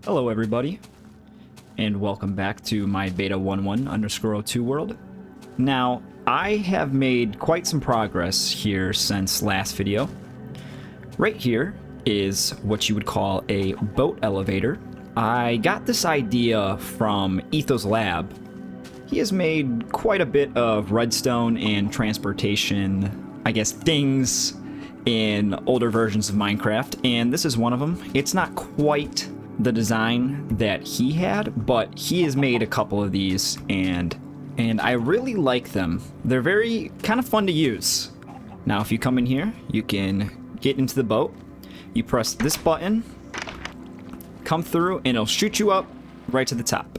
Hello everybody, and welcome back to my beta 11_02 world. Now, I have made quite some progress here since last video. Right here is what you would call a boat elevator. I got this idea from Etho's lab. He has made quite a bit of redstone and transportation, I guess, things in older versions of Minecraft, and this is one of them. It's not quite the design that he had, but he has made a couple of these, and I really like them. They're very kind of fun to use. Now, if you come in here, you can get into the boat. You press this button, come through, and it'll shoot you up right to the top.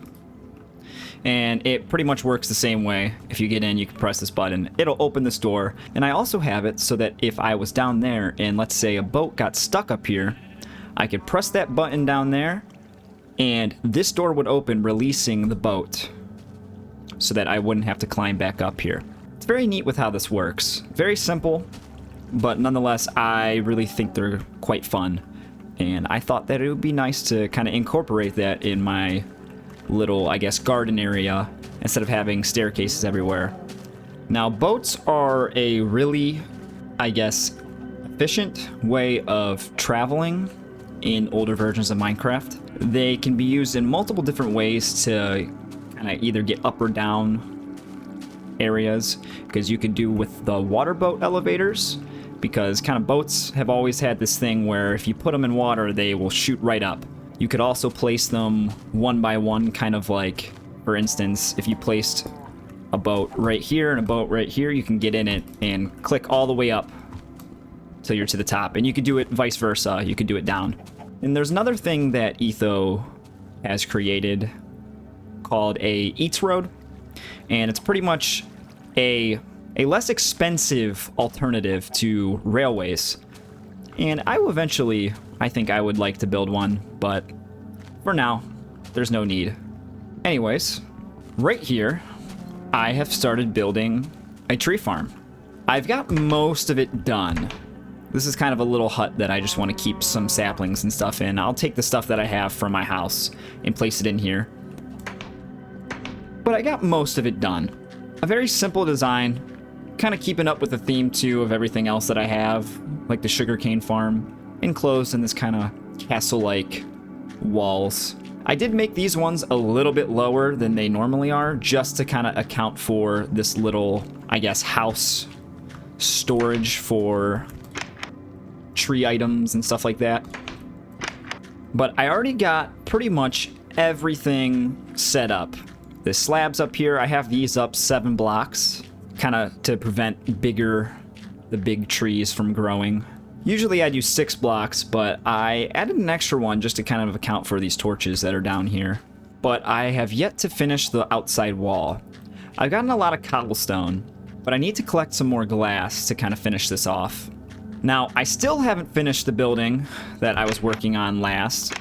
And it pretty much works the same way. If you get in, you can press this button. It'll open this door. And I also have it so that if I was down there and let's say a boat got stuck up here, I could press that button down there and this door would open, releasing the boat so that I wouldn't have to climb back up here. It's very neat with how this works. Very simple, but nonetheless, I really think they're quite fun. And I thought that it would be nice to kind of incorporate that in my little, I guess, garden area instead of having staircases everywhere. Now, boats are a really, I guess, efficient way of traveling in older versions of Minecraft. They can be used in multiple different ways to kind of either get up or down areas, because you could do with the water boat elevators, because kind of boats have always had this thing where if you put them in water, they will shoot right up. You could also place them one by one, kind of like, for instance, if you placed a boat right here and a boat right here, you can get in it and click all the way up till you're to the top. And you could do it vice versa. You could do it down. And there's another thing that Etho has created called a Eats Road. And it's pretty much a less expensive alternative to railways. And I will eventually, I think I would like to build one, but for now, there's no need. Anyways, right here, I have started building a tree farm. I've got most of it done. This is kind of a little hut that I just want to keep some saplings and stuff in. I'll take the stuff that I have from my house and place it in here. But I got most of it done. A very simple design, kind of keeping up with the theme too of everything else that I have, like the sugarcane farm, enclosed in this kind of castle-like walls. I did make these ones a little bit lower than they normally are, just to kind of account for this little, I guess, house storage for tree items and stuff like that. But I already got pretty much everything set up. The slabs up here, I have these up 7 blocks, kind of to prevent the big trees from growing. Usually I'd use 6 blocks, but I added an extra one just to kind of account for these torches that are down here. But I have yet to finish the outside wall. I've gotten a lot of cobblestone, but I need to collect some more glass to kind of finish this off. Now, I still haven't finished the building that I was working on last,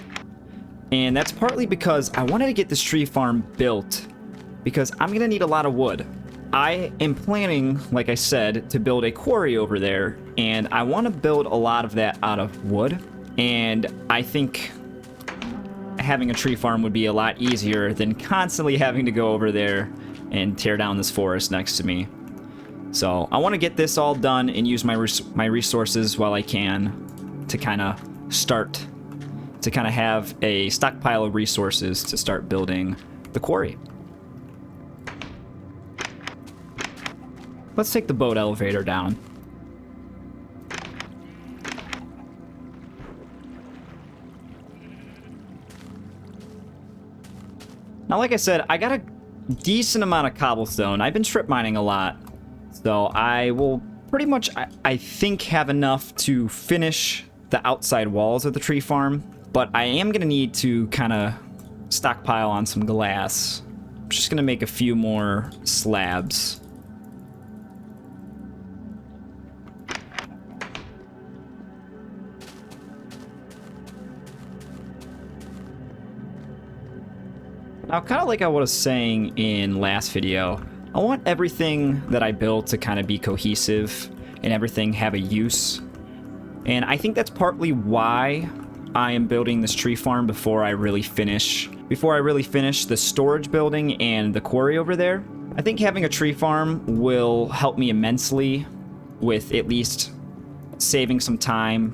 and that's partly because I wanted to get this tree farm built, because I'm going to need a lot of wood. I am planning, like I said, to build a quarry over there, and I want to build a lot of that out of wood, and I think having a tree farm would be a lot easier than constantly having to go over there and tear down this forest next to me. So I want to get this all done and use my resources while I can to kind of start to kind of have a stockpile of resources to start building the quarry. Let's take the boat elevator down. Now, like I said, I got a decent amount of cobblestone. I've been strip mining a lot. So I will pretty much, I think, have enough to finish the outside walls of the tree farm. But I am going to need to kind of stockpile on some glass. I'm just going to make a few more slabs. Now, kind of like I was saying in last video, I want everything that I build to kind of be cohesive and everything have a use. And I think that's partly why I am building this tree farm before I really finish the storage building and the quarry over there. I think having a tree farm will help me immensely with at least saving some time.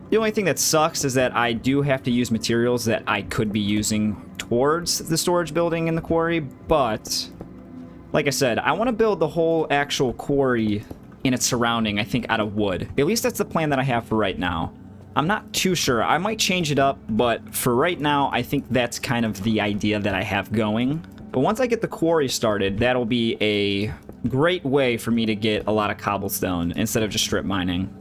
The only thing that sucks is that I do have to use materials that I could be using towards the storage building and the quarry, but like I said, I want to build the whole actual quarry and its surrounding, I think, out of wood. At least that's the plan that I have for right now. I'm not too sure. I might change it up, but for right now, I think that's kind of the idea that I have going. But once I get the quarry started, that'll be a great way for me to get a lot of cobblestone instead of just strip mining.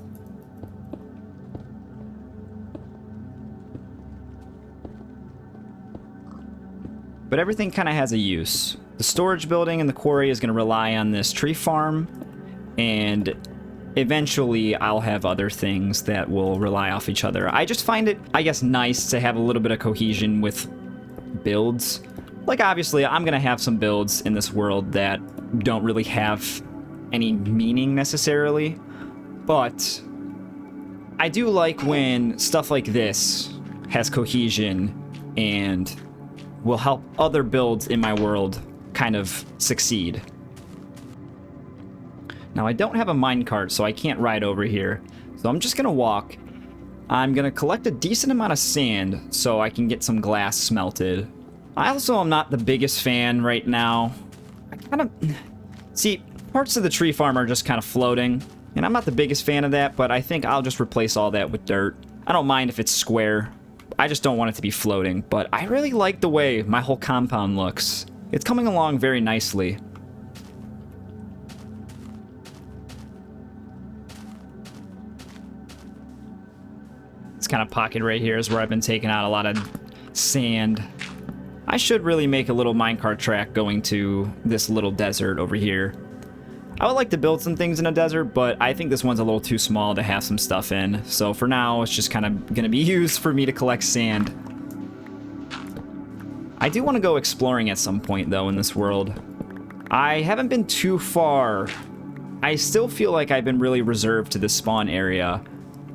But everything kind of has a use. The storage building and the quarry is going to rely on this tree farm, and eventually I'll have other things that will rely off each other. I just find it, I guess, nice to have a little bit of cohesion with builds. Like, obviously, I'm going to have some builds in this world that don't really have any meaning necessarily, but I do like when stuff like this has cohesion and will help other builds in my world kind of succeed. Now, I don't have a minecart, so I can't ride over here. So I'm just gonna walk. I'm gonna collect a decent amount of sand so I can get some glass smelted. I also am not the biggest fan right now. I kind of... See, parts of the tree farm are just kind of floating, and I'm not the biggest fan of that, but I think I'll just replace all that with dirt. I don't mind if it's square. I just don't want it to be floating, but I really like the way my whole compound looks. It's coming along very nicely. This kind of pocket right here is where I've been taking out a lot of sand. I should really make a little minecart track going to this little desert over here. I would like to build some things in a desert, but I think this one's a little too small to have some stuff in. So for now, it's just kind of going to be used for me to collect sand. I do want to go exploring at some point, though, in this world. I haven't been too far. I still feel like I've been really reserved to this spawn area.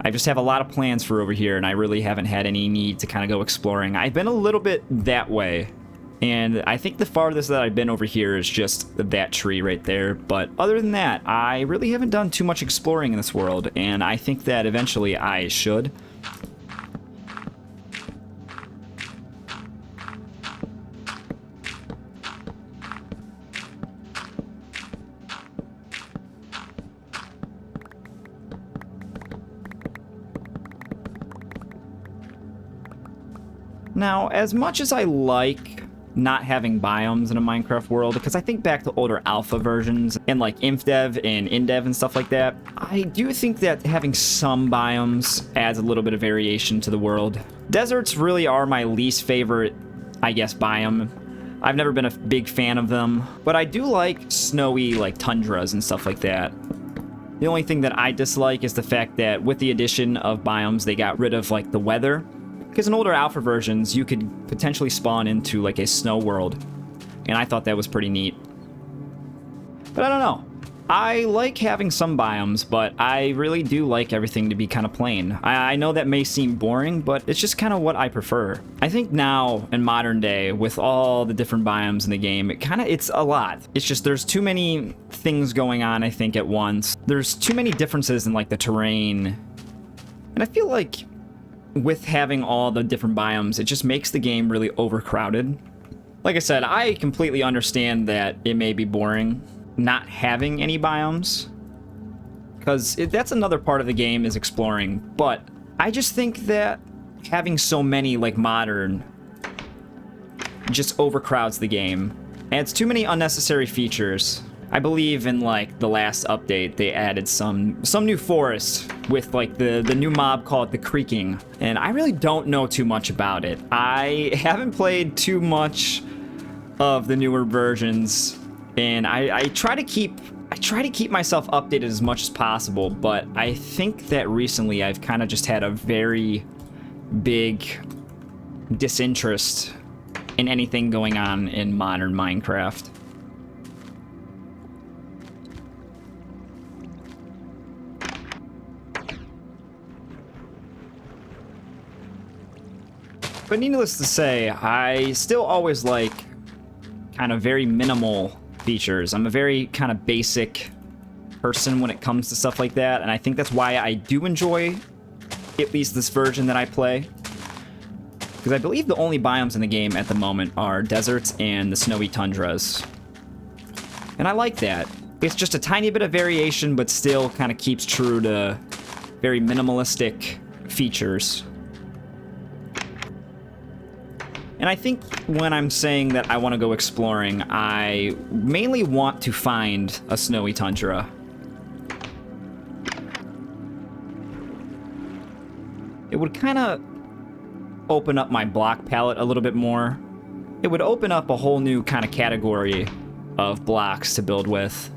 I just have a lot of plans for over here, and I really haven't had any need to kind of go exploring. I've been a little bit that way. And I think the farthest that I've been over here is just that tree right there. But other than that, I really haven't done too much exploring in this world, and I think that eventually I should. Now, as much as I like not having biomes in a Minecraft world, because I think back to older alpha versions and like InfDev and InDev and stuff like that, I do think that having some biomes adds a little bit of variation to the world. Deserts really are my least favorite, I guess, biome. I've never been a big fan of them, but I do like snowy, like tundras and stuff like that. The only thing that I dislike is the fact that with the addition of biomes, they got rid of like the weather. Because in older alpha versions, you could potentially spawn into like a snow world, and I thought that was pretty neat. But I don't know. I like having some biomes, but I really do like everything to be kind of plain. I know that may seem boring, but it's just kind of what I prefer. I think now, in modern day, with all the different biomes in the game, it's a lot. It's just there's too many things going on, I think, at once. There's too many differences in like the terrain. And I feel like with having all the different biomes, it just makes the game really overcrowded. Like I said, I completely understand that it may be boring not having any biomes, because that's another part of the game is exploring, but I just think that having so many like modern just overcrowds the game. Adds too many unnecessary features. I believe in like the last update they added some new forest with like the new mob called the creaking, and I really don't know too much about it. I haven't played too much of the newer versions, and I try to keep myself updated as much as possible, but I think that recently I've kind of just had a very big disinterest in anything going on in modern Minecraft. But needless to say, I still always like kind of very minimal features. I'm a very kind of basic person when it comes to stuff like that, and I think that's why I do enjoy at least this version that I play. Because I believe the only biomes in the game at the moment are deserts and the snowy tundras. And I like that. It's just a tiny bit of variation, but still kind of keeps true to very minimalistic features. And I think when I'm saying that I want to go exploring, I mainly want to find a snowy tundra. It would kind of open up my block palette a little bit more. It would open up a whole new kind of category of blocks to build with.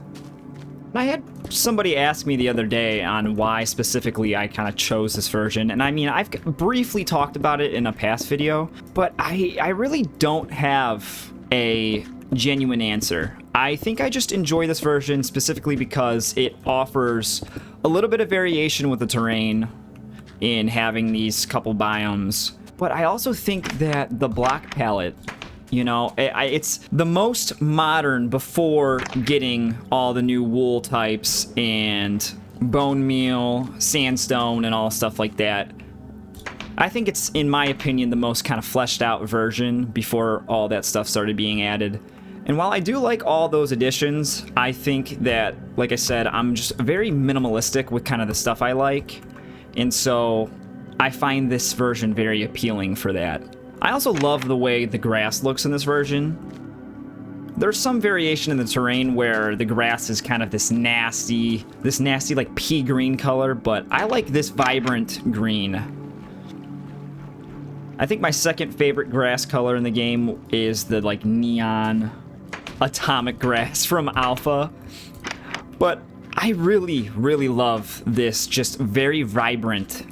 And I had somebody ask me the other day on why specifically I kind of chose this version, and I mean, I've briefly talked about it in a past video, but I really don't have a genuine answer. I think I just enjoy this version specifically because it offers a little bit of variation with the terrain in having these couple biomes, but I also think that the block palette, you know, it's the most modern before getting all the new wool types and bone meal, sandstone, and all stuff like that. I think it's, in my opinion, the most kind of fleshed out version before all that stuff started being added. And while I do like all those additions, I think that, like I said, I'm just very minimalistic with kind of the stuff I like. And so I find this version very appealing for that. I also love the way the grass looks in this version. There's some variation in the terrain where the grass is kind of this nasty like pea green color, but I like this vibrant green. I think my second favorite grass color in the game is the like neon atomic grass from Alpha. But I really, really love this just very vibrant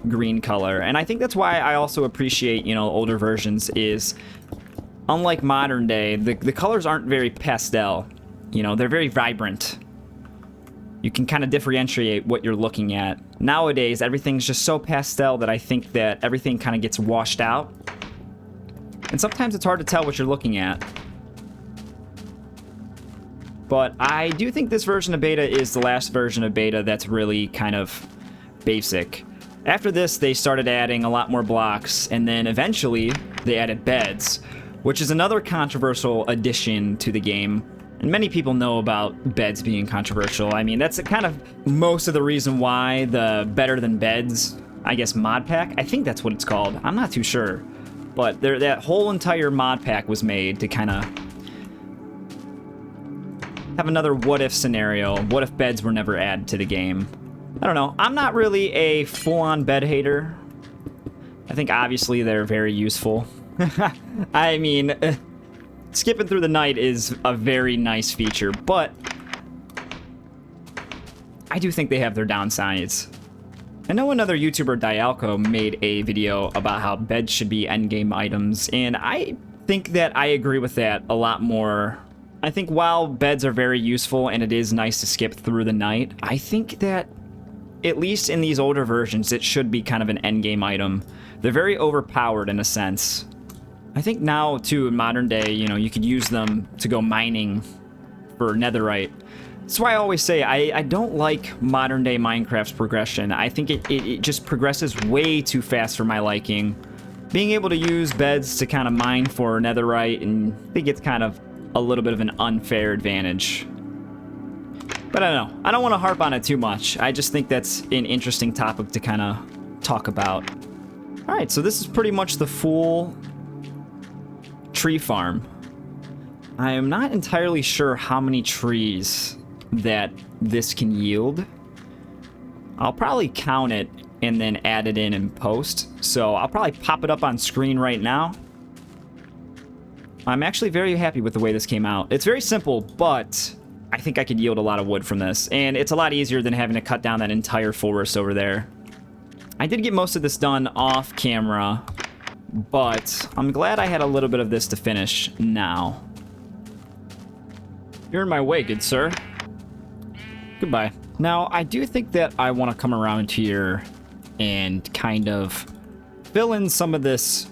green color, and I think that's why I also appreciate, you know, older versions is, unlike modern day, the colors aren't very pastel, you know, they're very vibrant. You can kind of differentiate what you're looking at. Nowadays, everything's just so pastel that I think that everything kind of gets washed out, and sometimes it's hard to tell what you're looking at. But I do think this version of beta is the last version of beta that's really kind of basic. After this, they started adding a lot more blocks, and then eventually they added beds, which is another controversial addition to the game. And many people know about beds being controversial. I mean, that's kind of most of the reason why the Better Than Beds, I guess, mod pack, I think that's what it's called. I'm not too sure. But that whole entire mod pack was made to kind of have another what-if scenario. What if beds were never added to the game? I don't know. I'm not really a full-on bed hater. I think obviously they're very useful. I mean, skipping through the night is a very nice feature, but I do think they have their downsides. I know another YouTuber, Dialco, made a video about how beds should be endgame items, and I think that I agree with that a lot more. I think while beds are very useful and it is nice to skip through the night, I think that at least in these older versions, it should be kind of an endgame item. They're very overpowered in a sense. I think now, too, in modern day, you know, you could use them to go mining for netherite. That's why I always say I don't like modern day Minecraft's progression. I think it just progresses way too fast for my liking. Being able to use beds to kind of mine for netherite, and I think it's kind of a little bit of an unfair advantage. But I don't know. I don't want to harp on it too much. I just think that's an interesting topic to kind of talk about. All right, so this is pretty much the full tree farm. I am not entirely sure how many trees that this can yield. I'll probably count it and then add it in post. So I'll probably pop it up on screen right now. I'm actually very happy with the way this came out. It's very simple, but I think I could yield a lot of wood from this, and it's a lot easier than having to cut down that entire forest over there. I did get most of this done off camera, but I'm glad I had a little bit of this to finish now. You're in my way, good sir. Goodbye. Now, I do think that I want to come around here and kind of fill in some of this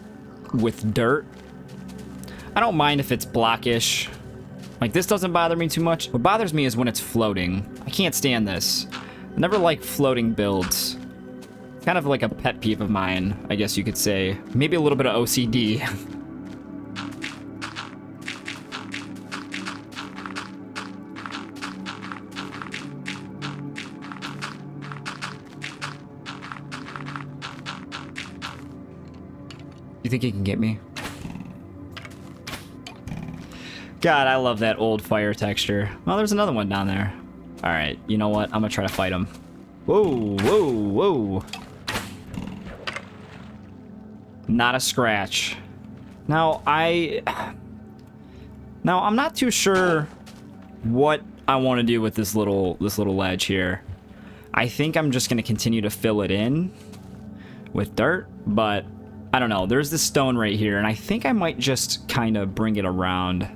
with dirt. I don't mind if it's blockish. Like, this doesn't bother me too much. What bothers me is when it's floating. I can't stand this. I never like floating builds. It's kind of like a pet peeve of mine, I guess you could say. Maybe a little bit of OCD. You think he can get me? God, I love that old fire texture. Well, there's another one down there. All right, you know what? I'm gonna try to fight him. Whoa, whoa, whoa. Not a scratch. Now, I'm not too sure what I want to do with this little ledge here. I think I'm just gonna continue to fill it in with dirt, but I don't know. There's this stone right here, and I think I might just kind of bring it around.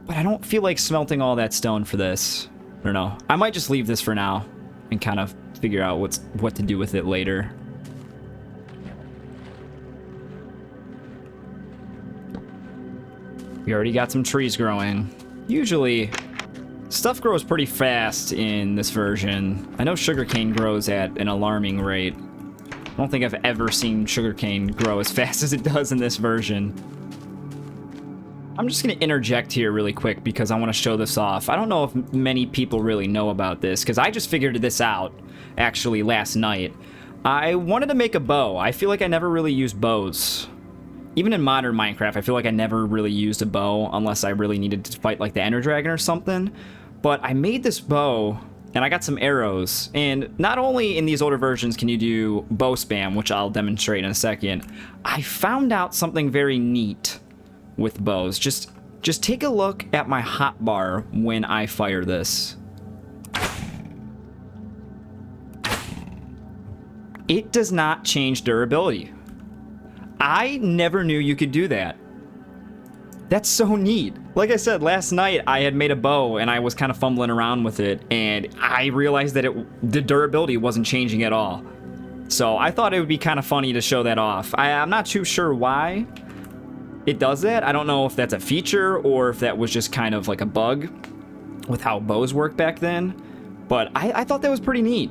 But I don't feel like smelting all that stone for this. I don't know. I might just leave this for now and kind of figure out what to do with it later. We already got some trees growing. Usually, stuff grows pretty fast in this version. I know sugarcane grows at an alarming rate. I don't think I've ever seen sugarcane grow as fast as it does in this version. I'm just going to interject here really quick because I want to show this off. I don't know if many people really know about this because I just figured this out actually last night. I wanted to make a bow. I feel like I never really used bows. Even in modern Minecraft, I feel like I never really used a bow unless I really needed to fight like the Ender Dragon or something. But I made this bow and I got some arrows. And not only in these older versions can you do bow spam, which I'll demonstrate in a second, I found out something very neat with bows. Just take a look at my hotbar when I fire this. It does not change durability. I never knew you could do that. That's so neat. Like I said, last night I had made a bow and I was kind of fumbling around with it and I realized that the durability wasn't changing at all. So I thought it would be kind of funny to show that off. I'm not too sure why it does that. I don't know if that's a feature or if that was just kind of like a bug with how bows work back then. But I thought that was pretty neat.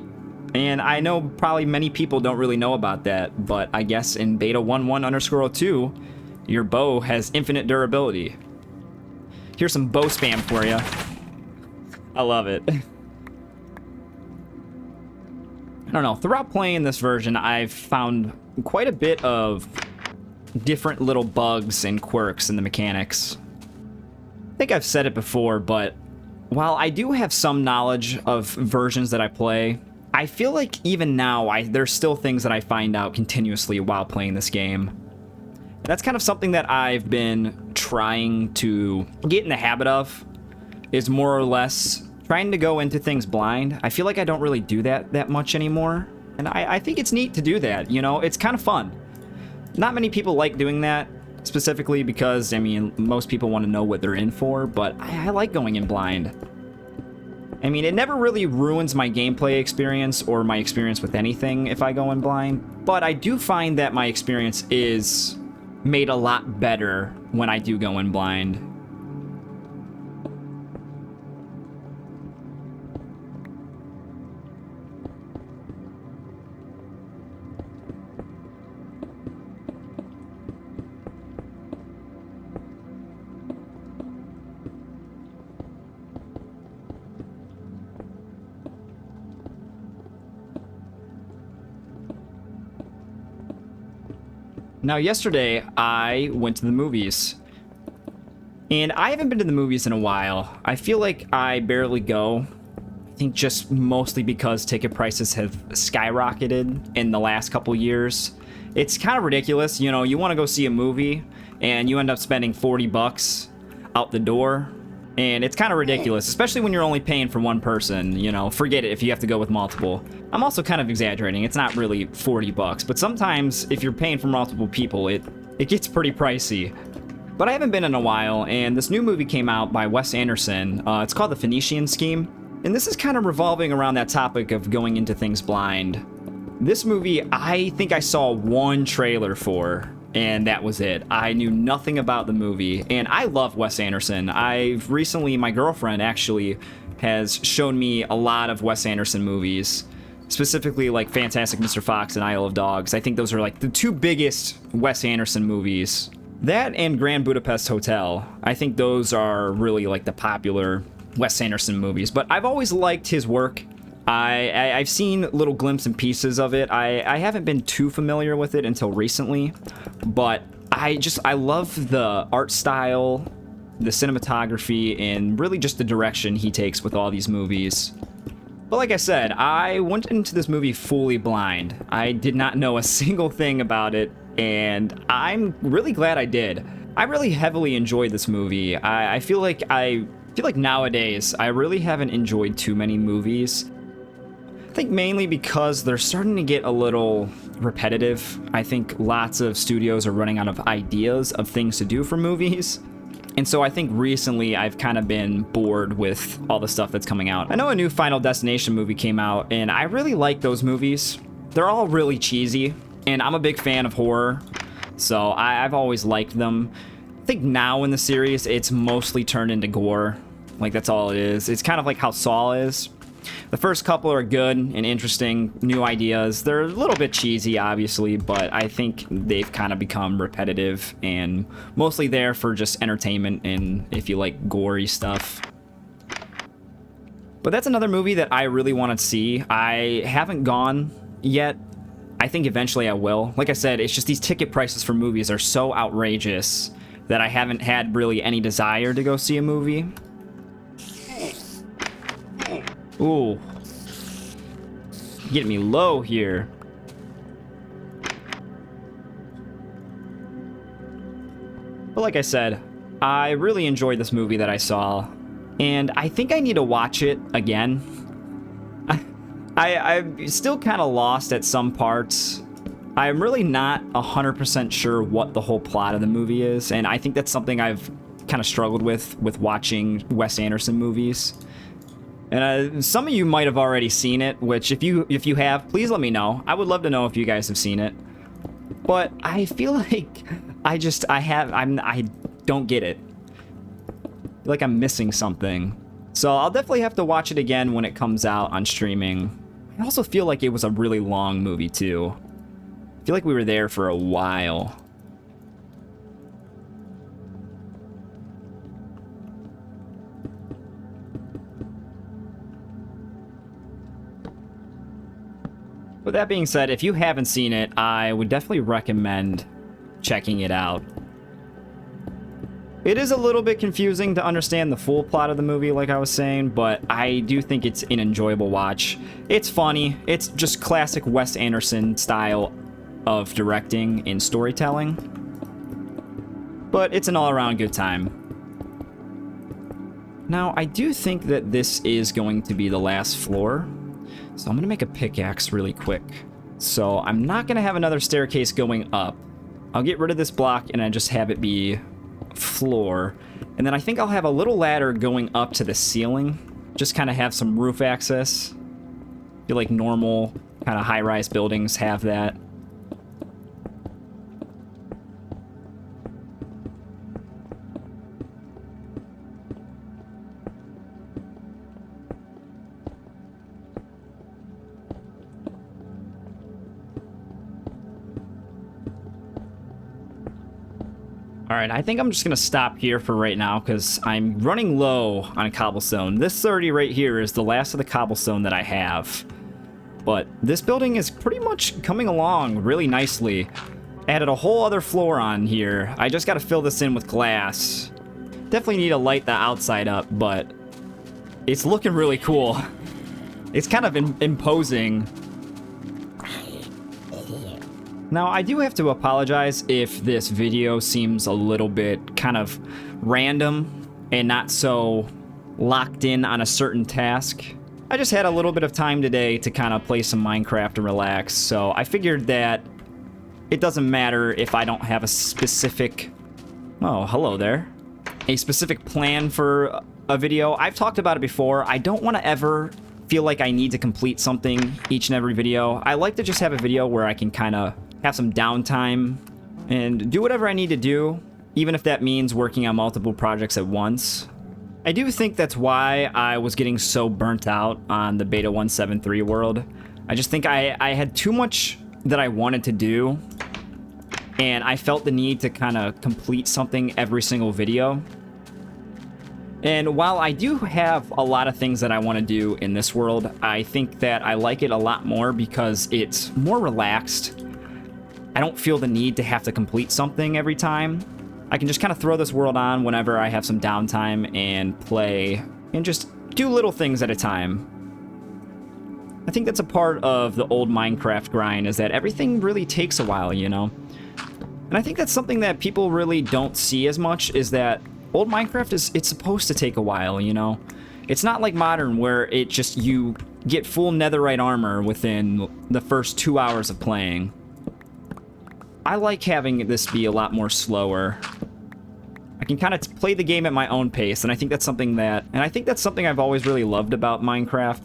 And I know probably many people don't really know about that, but I guess in beta 11_02, your bow has infinite durability. Here's some bow spam for you. I love it. I don't know, throughout playing this version, I've found quite a bit of different little bugs and quirks in the mechanics. I think I've said it before, but while I do have some knowledge of versions that I play, I feel like even now, there's still things that I find out continuously while playing this game. That's kind of something that I've been trying to get in the habit of, is more or less trying to go into things blind. I feel like I don't really do that much anymore, and I think it's neat to do that, you know? It's kind of fun. Not many people like doing that, specifically because, I mean, most people want to know what they're in for, but I like going in blind. I mean, it never really ruins my gameplay experience or my experience with anything if I go in blind, but I do find that my experience is made a lot better when I do go in blind. Now, yesterday, I went to the movies. And I haven't been to the movies in a while. I feel like I barely go. I think just mostly because ticket prices have skyrocketed in the last couple years. It's kind of ridiculous. You know, you want to go see a movie, and you end up spending 40 bucks out the door. And it's kind of ridiculous, especially when you're only paying for one person, you know, forget it if you have to go with multiple. I'm also kind of exaggerating, it's not really 40 bucks, but sometimes if you're paying for multiple people, it gets pretty pricey. But I haven't been in a while, and this new movie came out by Wes Anderson. It's called The Phoenician Scheme, and this is kind of revolving around that topic of going into things blind. This movie, I think I saw one trailer for, and that was it. I knew nothing about the movie, and I love Wes Anderson. I've recently, my girlfriend actually has shown me a lot of Wes Anderson movies, specifically like Fantastic Mr. Fox and Isle of Dogs. I think those are like the two biggest Wes Anderson movies. That and Grand Budapest Hotel. I think those are really like the popular Wes Anderson movies, but I've always liked his work. I've seen little glimpses and pieces of it. I haven't been too familiar with it until recently, but I love the art style, the cinematography, and really just the direction he takes with all these movies. But like I said, I went into this movie fully blind. I did not know a single thing about it, and I'm really glad I did. I really heavily enjoyed this movie. I feel like nowadays I really haven't enjoyed too many movies. I think mainly because they're starting to get a little repetitive. I think lots of studios are running out of ideas of things to do for movies. And so I think recently I've kind of been bored with all the stuff that's coming out. I know a new Final Destination movie came out, and I really like those movies. They're all really cheesy, and I'm a big fan of horror, so I've always liked them. I think now in the series, it's mostly turned into gore. Like, that's all it is. It's kind of like how Saw is. The first couple are good and interesting, new ideas. They're a little bit cheesy, obviously, but I think they've kind of become repetitive and mostly there for just entertainment and if you like gory stuff. But that's another movie that I really want to see. I haven't gone yet. I think eventually I will. Like I said, it's just these ticket prices for movies are so outrageous that I haven't had really any desire to go see a movie. Ooh. Getting me low here. But like I said, I really enjoyed this movie that I saw, and I think I need to watch it again. I'm still kind of lost at some parts. I'm really not 100% sure what the whole plot of the movie is, and I think that's something I've kind of struggled with watching Wes Anderson movies. And some of you might have already seen it, which if you have, please let me know. I would love to know if you guys have seen it. But I feel like I don't get it. I feel like I'm missing something. So I'll definitely have to watch it again when it comes out on streaming. I also feel like it was a really long movie too. I feel like we were there for a while. With that being said, if you haven't seen it, I would definitely recommend checking it out. It is a little bit confusing to understand the full plot of the movie, like I was saying, but I do think it's an enjoyable watch. It's funny. It's just classic Wes Anderson style of directing and storytelling. But it's an all-around good time. Now, I do think that this is going to be the last floor. So I'm going to make a pickaxe really quick. So I'm not going to have another staircase going up. I'll get rid of this block and I just have it be floor. And then I think I'll have a little ladder going up to the ceiling. Just kind of have some roof access. I feel like normal kind of high-rise buildings have that. Alright, I think I'm just going to stop here for right now because I'm running low on cobblestone. This 30 right here is the last of the cobblestone that I have. But this building is pretty much coming along really nicely. Added a whole other floor on here. I just got to fill this in with glass. Definitely need to light the outside up, but it's looking really cool. It's kind of imposing. Now, I do have to apologize if this video seems a little bit kind of random and not so locked in on a certain task. I just had a little bit of time today to kind of play some Minecraft and relax, so I figured that it doesn't matter if I don't have a specific... Oh, hello there. A specific plan for a video. I've talked about it before. I don't want to ever feel like I need to complete something each and every video. I like to just have a video where I can kind of have some downtime and do whatever I need to do, even if that means working on multiple projects at once. I do think that's why I was getting so burnt out on the Beta 173 world. I just think I had too much that I wanted to do, and I felt the need to kind of complete something every single video. And while I do have a lot of things that I want to do in this world, I think that I like it a lot more because it's more relaxed. I don't feel the need to have to complete something every time. I can just kind of throw this world on whenever I have some downtime and play and just do little things at a time. I think that's a part of the old Minecraft grind, is that everything really takes a while, you know? And I think that's something that people really don't see as much, is that old Minecraft it's supposed to take a while, you know? It's not like modern where you get full netherite armor within the first 2 hours of playing. I like having this be a lot more slower. I can kind of play the game at my own pace, and I think that's something I've always really loved about Minecraft,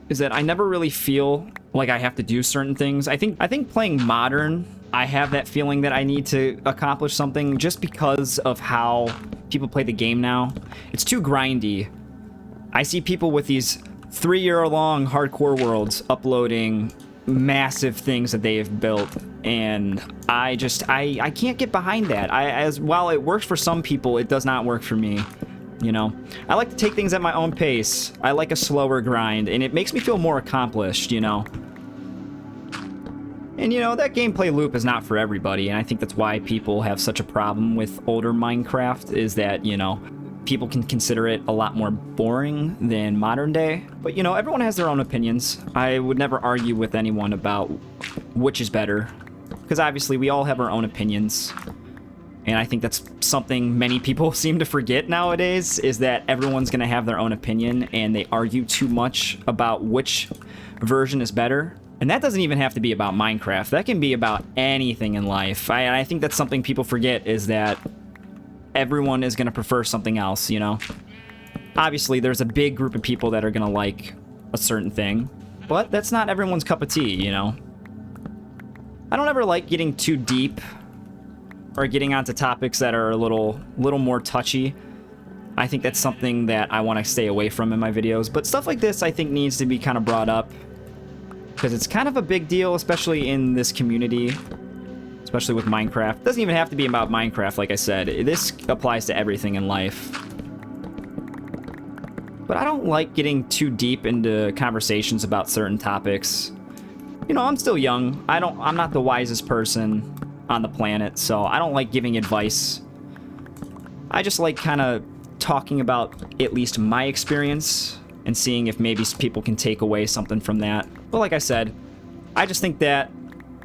is that I never really feel like I have to do certain things. I think playing modern, I have that feeling that I need to accomplish something just because of how people play the game now. It's too grindy. I see people with these 3-year-long hardcore worlds uploading massive things that they have built, and I can't get behind that. While it works for some people, it does not work for me. You know, I like to take things at my own pace. I like a slower grind, and it makes me feel more accomplished, you know. And, you know, that gameplay loop is not for everybody, and I think that's why people have such a problem with older Minecraft, is that, you know, people can consider it a lot more boring than modern day. But, you know, everyone has their own opinions. I would never argue with anyone about which is better, because obviously we all have our own opinions. And I think that's something many people seem to forget nowadays, is that everyone's going to have their own opinion, and they argue too much about which version is better. And that doesn't even have to be about Minecraft. That can be about anything in life. I think that's something people forget, is that everyone is going to prefer something else, you know? Obviously, there's a big group of people that are going to like a certain thing, but that's not everyone's cup of tea, you know? I don't ever like getting too deep or getting onto topics that are a little more touchy. I think that's something that I want to stay away from in my videos, but stuff like this I think needs to be kind of brought up, because it's kind of a big deal, especially in this community, especially with Minecraft. It doesn't even have to be about Minecraft, like I said. This applies to everything in life. But I don't like getting too deep into conversations about certain topics. You know, I'm still young. I'm not the wisest person on the planet, so I don't like giving advice. I just like kind of talking about at least my experience and seeing if maybe people can take away something from that. But like I said, I just think that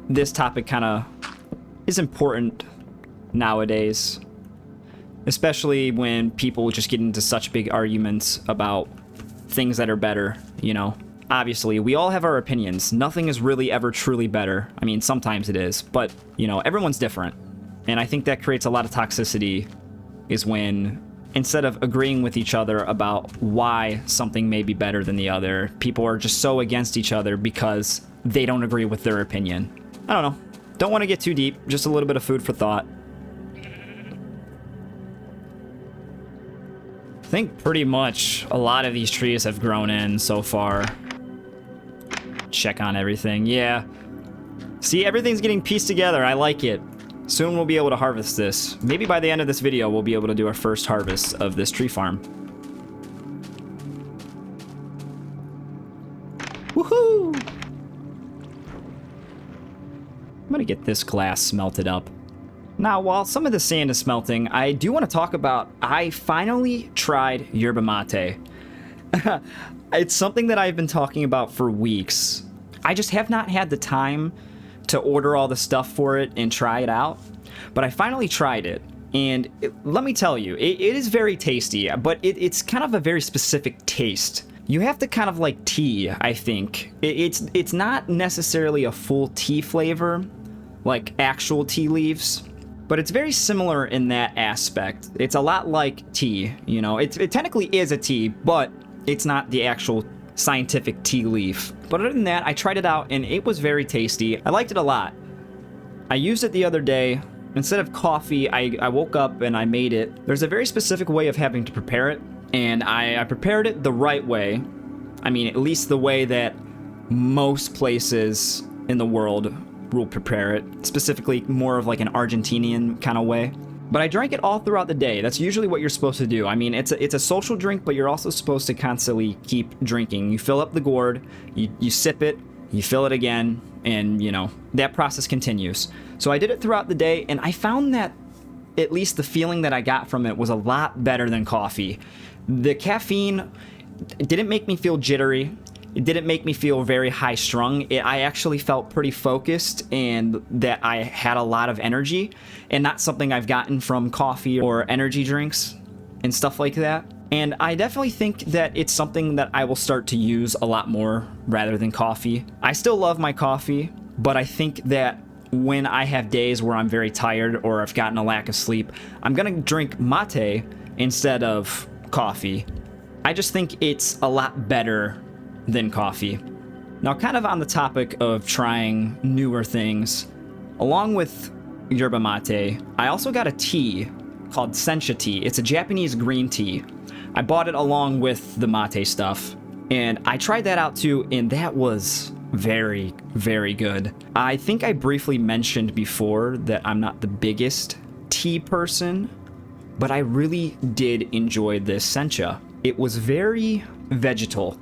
this topic kind of is important nowadays, especially when people just get into such big arguments about things that are better, you know. Obviously, we all have our opinions. Nothing is really ever truly better. I mean, sometimes it is, but, you know, everyone's different. And I think that creates a lot of toxicity, is when, instead of agreeing with each other about why something may be better than the other, people are just so against each other because they don't agree with their opinion. I don't know. Don't want to get too deep. Just a little bit of food for thought. I think pretty much a lot of these trees have grown in so far. Check on everything. Yeah. See, everything's getting pieced together. I like it. Soon we'll be able to harvest this. Maybe by the end of this video, we'll be able to do our first harvest of this tree farm. Woohoo! I'm gonna get this glass smelted up. Now, while some of the sand is smelting, I do want to talk about, I finally tried yerba mate. It's something that I've been talking about for weeks. I just have not had the time to order all the stuff for it and try it out. But I finally tried it, and let me tell you, it is very tasty, but it's kind of a very specific taste. You have to kind of like tea, I think. It's not necessarily a full tea flavor, like actual tea leaves, but it's very similar in that aspect. It's a lot like tea, you know. It technically is a tea, but it's not the actual scientific tea leaf. But other than that, I tried it out, and it was very tasty. I liked it a lot. I used it the other day. Instead of coffee, I woke up and I made it. There's a very specific way of having to prepare it, and I prepared it the right way. I mean, at least the way that most places in the world will prepare it, specifically more of like an Argentinian kind of way. But I drank it all throughout the day. That's usually what you're supposed to do. I mean, it's a social drink, but you're also supposed to constantly keep drinking. You fill up the gourd, you sip it, you fill it again, and, you know, that process continues. So I did it throughout the day, and I found that at least the feeling that I got from it was a lot better than coffee. The caffeine didn't make me feel jittery. It didn't make me feel very high strung. I actually felt pretty focused and that I had a lot of energy, and not something I've gotten from coffee or energy drinks and stuff like that. And I definitely think that it's something that I will start to use a lot more rather than coffee. I still love my coffee, but I think that when I have days where I'm very tired or I've gotten a lack of sleep, I'm gonna drink mate instead of coffee. I just think it's a lot better than coffee. Now, kind of on the topic of trying newer things, along with yerba mate, I also got a tea called sencha tea. It's a Japanese green tea. I bought it along with the mate stuff, and I tried that out too, and that was very, very good. I think I briefly mentioned before that I'm not the biggest tea person, but I really did enjoy this sencha. It was very vegetal.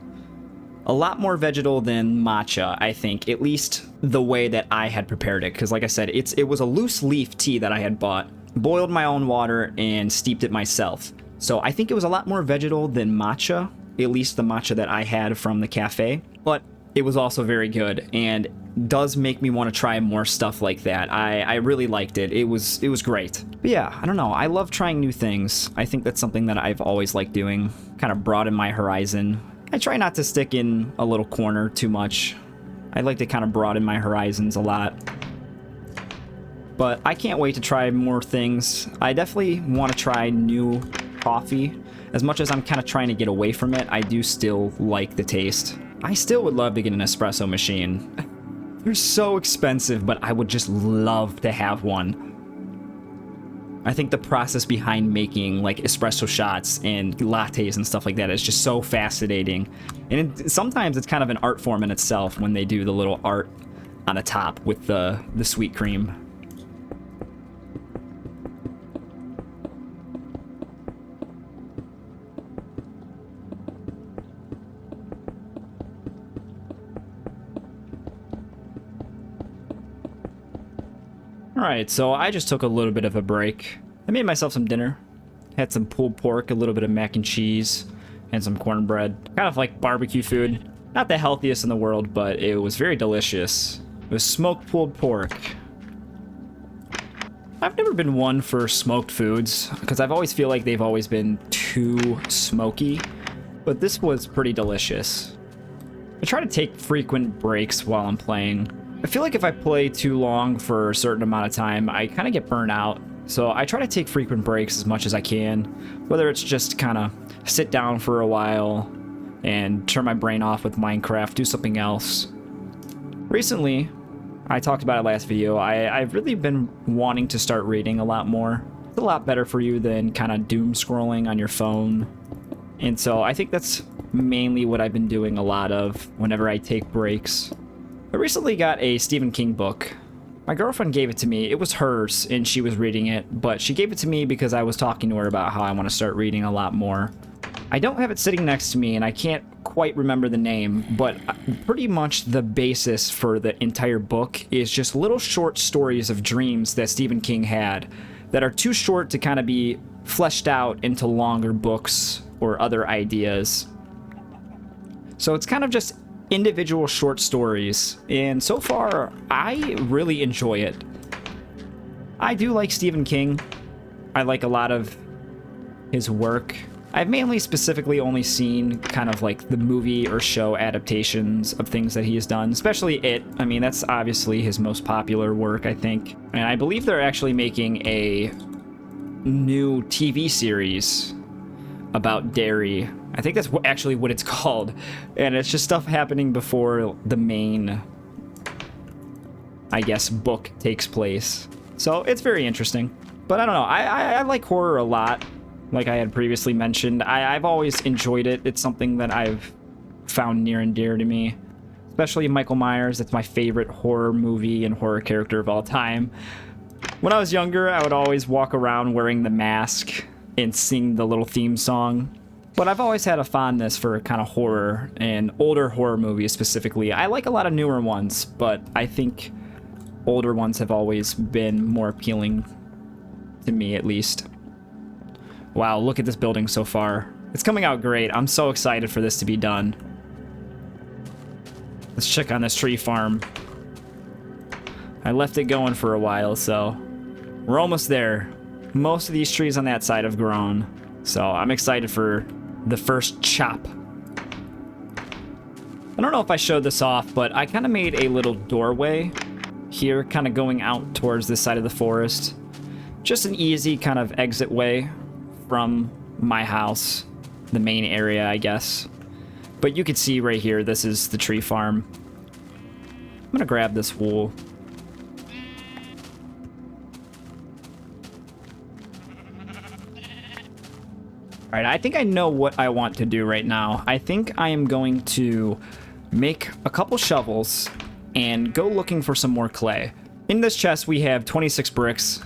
A lot more vegetal than matcha, I think, at least the way that I had prepared it. Because like I said, it was a loose leaf tea that I had bought, boiled my own water, and steeped it myself. So I think it was a lot more vegetal than matcha, at least the matcha that I had from the cafe. But it was also very good, and does make me want to try more stuff like that. I really liked it. It was great. But yeah, I don't know. I love trying new things. I think that's something that I've always liked doing. Kind of broaden my horizon. I try not to stick in a little corner too much. I like to kind of broaden my horizons a lot. But I can't wait to try more things. I definitely want to try new coffee. As much as I'm kind of trying to get away from it, I do still like the taste. I still would love to get an espresso machine. They're so expensive, but I would just love to have one. I think the process behind making like espresso shots and lattes and stuff like that is just so fascinating. And sometimes it's kind of an art form in itself when they do the little art on the top with the sweet cream. Alright, so I just took a little bit of a break. I made myself some dinner. Had some pulled pork, a little bit of mac and cheese, and some cornbread. Kind of like barbecue food. Not the healthiest in the world, but it was very delicious. It was smoked pulled pork. I've never been one for smoked foods, because I've always feel like they've always been too smoky. But this was pretty delicious. I try to take frequent breaks while I'm playing. I feel like if I play too long for a certain amount of time, I kind of get burnt out. So I try to take frequent breaks as much as I can, whether it's just kind of sit down for a while and turn my brain off with Minecraft, do something else. Recently, I talked about it last video, I've really been wanting to start reading a lot more. It's a lot better for you than kind of doom scrolling on your phone. And so I think that's mainly what I've been doing a lot of whenever I take breaks. I recently got a Stephen King book. My girlfriend gave it to me. It was hers, and she was reading it, but she gave it to me because I was talking to her about how I want to start reading a lot more. I don't have it sitting next to me, and I can't quite remember the name, but pretty much the basis for the entire book is just little short stories of dreams that Stephen King had that are too short to kind of be fleshed out into longer books or other ideas. So it's kind of just individual short stories, and so far I really enjoy it. I do like Stephen King. I like a lot of his work. I've mainly specifically only seen kind of like the movie or show adaptations of things that he has done, especially It. I mean, that's obviously his most popular work, I think. And I believe they're actually making a new TV series about dairy. I think that's actually what it's called. And it's just stuff happening before the main I guess, book takes place. So it's very interesting. But I don't know, I like horror a lot. Like I had previously mentioned, I've always enjoyed it. It's something that I've found near and dear to me. Especially Michael Myers. It's my favorite horror movie and horror character of all time. When I was younger, I would always walk around wearing the mask and sing the little theme song. But I've always had a fondness for kind of horror and older horror movies specifically. I like a lot of newer ones, but I think older ones have always been more appealing to me, at least. Wow, look at this building so far. It's coming out great. I'm so excited for this to be done. Let's check on this tree farm. I left it going for a while, so we're almost there. Most of these trees on that side have grown, so I'm excited for the first chop. I don't know if I showed this off, but I kind of made a little doorway here, kind of going out towards this side of the forest. Just an easy kind of exit way from my house, the main area, I guess. But you can see right here, this is the tree farm. I'm gonna grab this wool. All right, I think I know what I want to do right now. I think I am going to make a couple shovels and go looking for some more clay. In this chest, we have 26 bricks,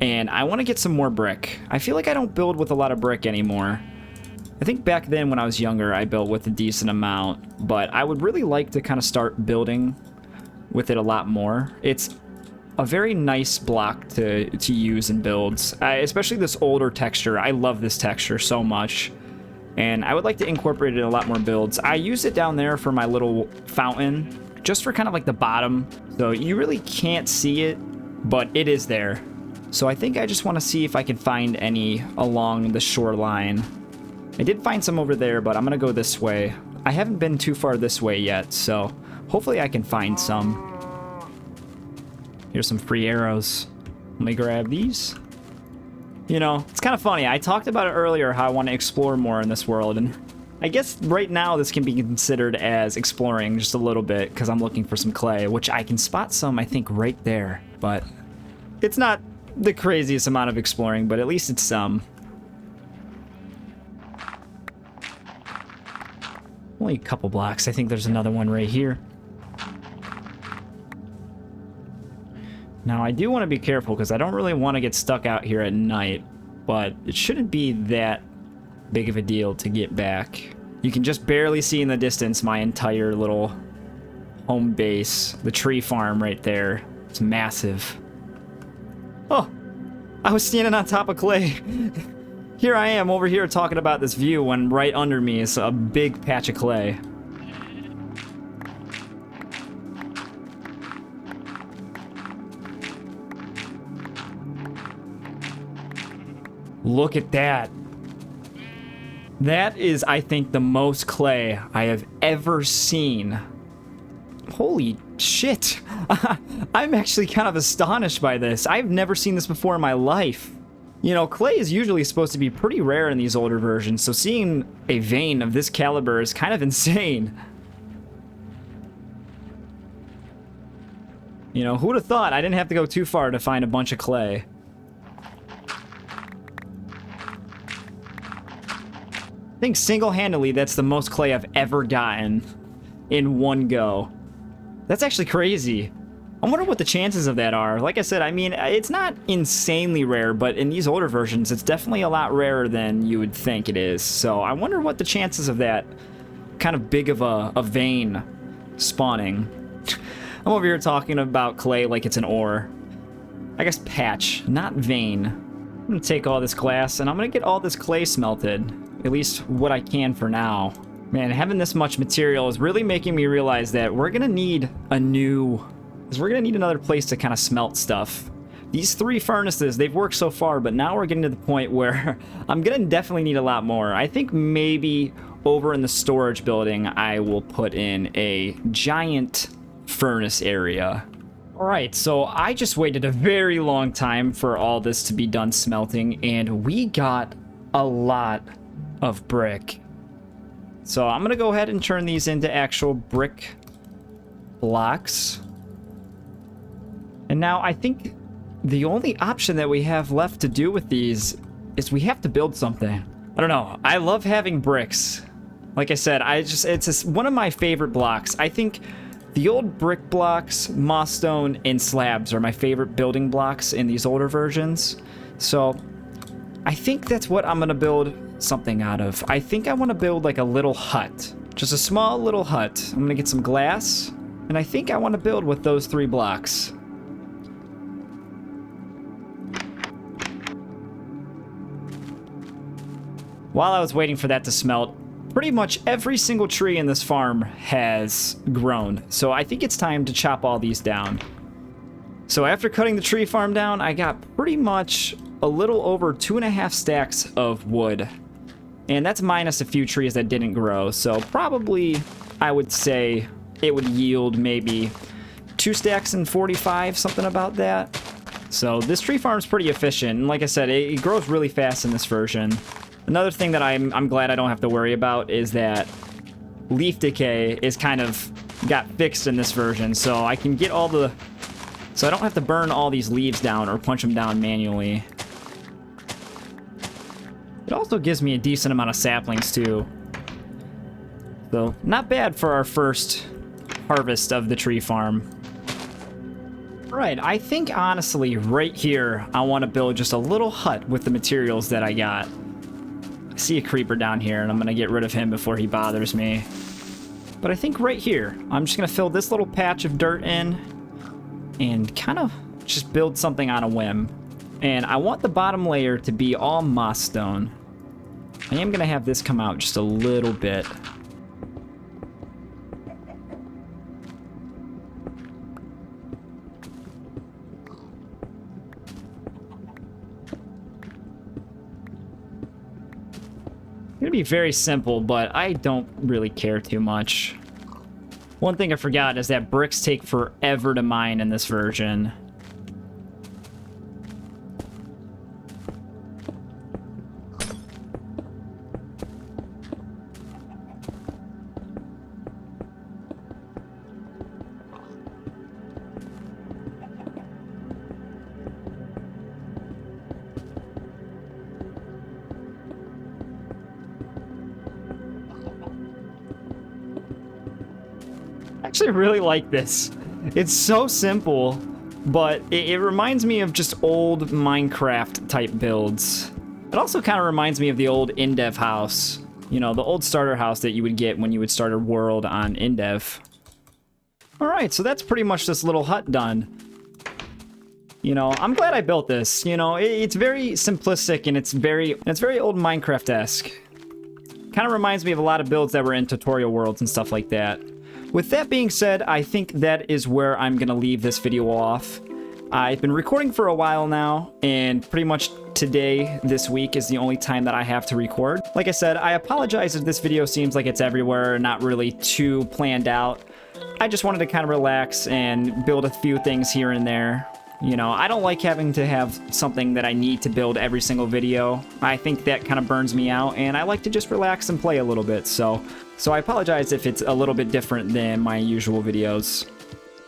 and I want to get some more brick. I feel like I don't build with a lot of brick anymore. I think back then when I was younger, I built with a decent amount, but I would really like to kind of start building with it a lot more. It's a very nice block to use in builds, especially this older texture. I love this texture so much, and I would like to incorporate it in a lot more builds. I use it down there for my little fountain, just for kind of like the bottom, so you really can't see it, but it is there. So I think I just want to see if I can find any along the shoreline. I did find some over there, but I'm gonna go this way. I haven't been too far this way yet, so hopefully I can find some. Here's some free arrows. Let me grab these. You know, it's kind of funny. I talked about it earlier, how I want to explore more in this world, and I guess right now this can be considered as exploring just a little bit, because I'm looking for some clay, which I can spot some, I think, right there. But it's not the craziest amount of exploring, but at least it's some. Only a couple blocks. I think there's another one right here. Now, I do want to be careful because I don't really want to get stuck out here at night, but it shouldn't be that big of a deal to get back. You can just barely see in the distance my entire little home base, the tree farm right there. It's massive. Oh, I was standing on top of clay. Here I am over here talking about this view when right under me is a big patch of clay. Look at that. That is, I think, the most clay I have ever seen. Holy shit. I'm actually kind of astonished by this. I've never seen this before in my life. You know, clay is usually supposed to be pretty rare in these older versions, so seeing a vein of this caliber is kind of insane. You know, who would have thought I didn't have to go too far to find a bunch of clay? I think single-handedly, that's the most clay I've ever gotten in one go. That's actually crazy. I wonder what the chances of that are. Like I said, I mean, it's not insanely rare, but in these older versions, it's definitely a lot rarer than you would think it is. So I wonder what the chances of that kind of big of a vein spawning. I'm over here talking about clay like it's an ore. I guess patch, not vein. I'm gonna take all this glass and I'm gonna get all this clay smelted. At least what I can for now. Man, having this much material is really making me realize that we're gonna need another place to kind of smelt stuff. These 3 furnaces, they've worked so far, but now we're getting to the point where I'm gonna definitely need a lot more. I think maybe over in the storage building, I will put in a giant furnace area. All right, so I just waited a very long time for all this to be done smelting, and we got a lot of brick. So I'm gonna go ahead and turn these into actual brick blocks. And now I think the only option that we have left to do with these is we have to build something. I don't know. I love having bricks. Like I said, it's one of my favorite blocks. I think the old brick blocks, moss stone, and slabs are my favorite building blocks in these older versions. So I think that's what I'm gonna build something out of. I think I want to build like a little hut. Just a small little hut. I'm gonna get some glass, and I think I want to build with those 3 blocks. While I was waiting for that to smelt, pretty much every single tree in this farm has grown. So I think it's time to chop all these down. So after cutting the tree farm down, I got pretty much a little over 2.5 stacks of wood. And that's minus a few trees that didn't grow. So probably, I would say, it would yield maybe 2 stacks and 45, something about that. So this tree farm's pretty efficient. And like I said, it grows really fast in this version. Another thing that I'm glad I don't have to worry about is that leaf decay is kind of got fixed in this version. So I can get all the... So I don't have to burn all these leaves down or punch them down manually. It also gives me a decent amount of saplings too. So not bad for our first harvest of the tree farm. Alright, I think honestly right here I want to build just a little hut with the materials that I got. I see a creeper down here and I'm going to get rid of him before he bothers me. But I think right here, I'm just going to fill this little patch of dirt in and kind of just build something on a whim. And I want the bottom layer to be all moss stone. I am going to have this come out just a little bit. It's going to be very simple, but I don't really care too much. One thing I forgot is that bricks take forever to mine in this version. I actually really like this. It's so simple, but it reminds me of just old Minecraft type builds. It also kind of reminds me of the old Indev house. You know, the old starter house that you would get when you would start a world on Indev. Alright, so that's pretty much this little hut done. You know, I'm glad I built this. You know, it's very simplistic and it's very old Minecraft-esque. Kind of reminds me of a lot of builds that were in tutorial worlds and stuff like that. With that being said, I think that is where I'm going to leave this video off. I've been recording for a while now, and pretty much today, this week, is the only time that I have to record. Like I said, I apologize if this video seems like it's everywhere, not really too planned out. I just wanted to kind of relax and build a few things here and there. You know, I don't like having to have something that I need to build every single video. I think that kind of burns me out, and I like to just relax and play a little bit, so I apologize if it's a little bit different than my usual videos.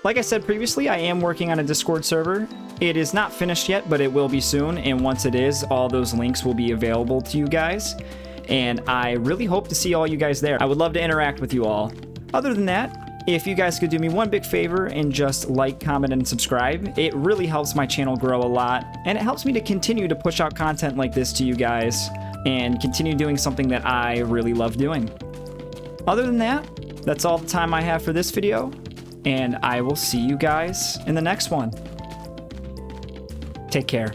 Like I said previously, I am working on a Discord server. It is not finished yet, but it will be soon, and once it is, all those links will be available to you guys, and I really hope to see all you guys there. I would love to interact with you all. Other than that, if you guys could do me one big favor and just like, comment, and subscribe, it really helps my channel grow a lot, and it helps me to continue to push out content like this to you guys, and continue doing something that I really love doing. Other than that, that's all the time I have for this video, and I will see you guys in the next one. Take care.